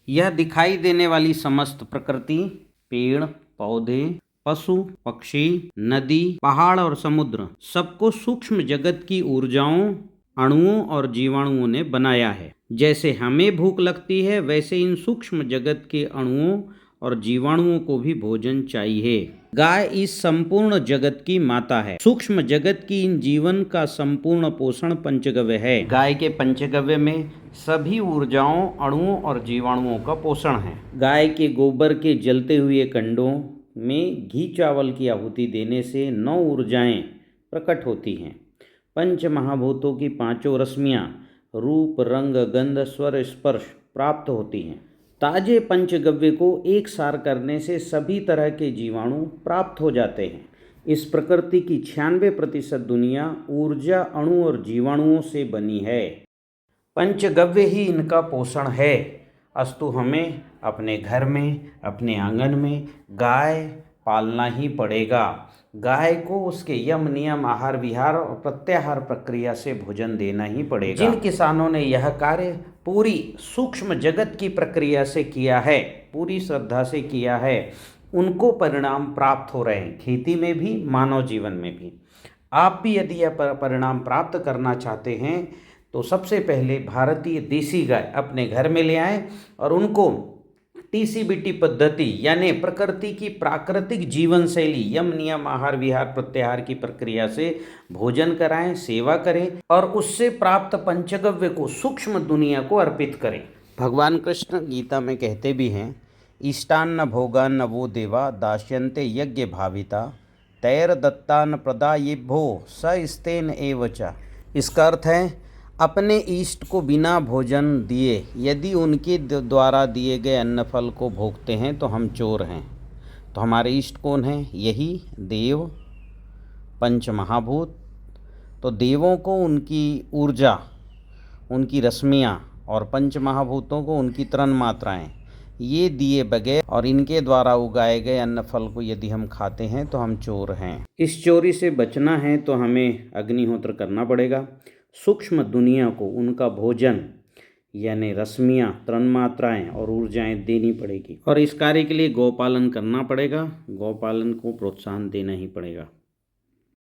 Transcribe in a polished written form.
यह दिखाई देने वाली समस्त प्रकृति, पेड़ पौधे, पशु पक्षी, नदी, पहाड़ और समुद्र सबको सूक्ष्म जगत की ऊर्जाओं, अणुओं और जीवाणुओं ने बनाया है। जैसे हमें भूख लगती है, वैसे इन सूक्ष्म जगत के अणुओं और जीवाणुओं को भी भोजन चाहिए। गाय इस संपूर्ण जगत की माता है। सूक्ष्म जगत की इन जीवन का संपूर्ण पोषण पंचगव्य है। गाय के पंचगव्य में सभी ऊर्जाओं, अणुओं और जीवाणुओं का पोषण है। गाय के गोबर के जलते हुए कंडों में घी चावल की आहुति देने से 9 ऊर्जाएं प्रकट होती हैं। पंच महाभूतों की 5 रश्मियां रूप, रंग, गंध, स्वर, स्पर्श प्राप्त होती हैं। ताजे पंचगव्य को एक सार करने से सभी तरह के जीवाणु प्राप्त हो जाते हैं। इस प्रकृति की 96% दुनिया ऊर्जा, अणु और जीवाणुओं से बनी है। पंचगव्य ही इनका पोषण है। अस्तु हमें अपने घर में, अपने आंगन में गाय पालना ही पड़ेगा। गाय को उसके यम, नियम, आहार विहार और प्रत्याहार प्रक्रिया से भोजन देना ही पड़ेगा। जिन किसानों ने यह कार्य पूरी सूक्ष्म जगत की प्रक्रिया से किया है, पूरी श्रद्धा से किया है, उनको परिणाम प्राप्त हो रहे हैं, खेती में भी, मानव जीवन में भी। आप भी यदि यह परिणाम प्राप्त करना चाहते हैं तो सबसे पहले भारतीय देसी गाय अपने घर में ले आएं और उनको TCBT पद्धति यानी प्रकृति की प्राकृतिक जीवन शैली, यम, नियम, आहार विहार, प्रत्याहार की प्रक्रिया से भोजन कराएं, सेवा करें और उससे प्राप्त पंचगव्य को सूक्ष्म दुनिया को अर्पित करें। भगवान कृष्ण गीता में कहते भी हैं, इष्टान्न भोगान्न वो देवा दास्यन्ते यज्ञ भाविता तैर दत्तान प्रदायेभ्यो स स्तेन एव च। इसका अर्थ है, अपने इष्ट को बिना भोजन दिए यदि उनके द्वारा दिए गए अन्न फल को भोगते हैं तो हम चोर हैं। तो हमारे इष्ट कौन हैं? यही देव, पंच महाभूत। तो देवों को उनकी ऊर्जा, उनकी रश्मियाँ और पंच महाभूतों को उनकी तरण मात्राएं, ये दिए बगैर और इनके द्वारा उगाए गए अन्न फल को यदि हम खाते हैं तो हम चोर हैं। इस चोरी से बचना है तो हमें अग्निहोत्र करना पड़ेगा। सूक्ष्म दुनिया को उनका भोजन यानी रश्मियाँ, तरण मात्राएँ और ऊर्जाएं देनी पड़ेगी और इस कार्य के लिए गौपालन करना पड़ेगा। गौपालन को प्रोत्साहन देना ही पड़ेगा।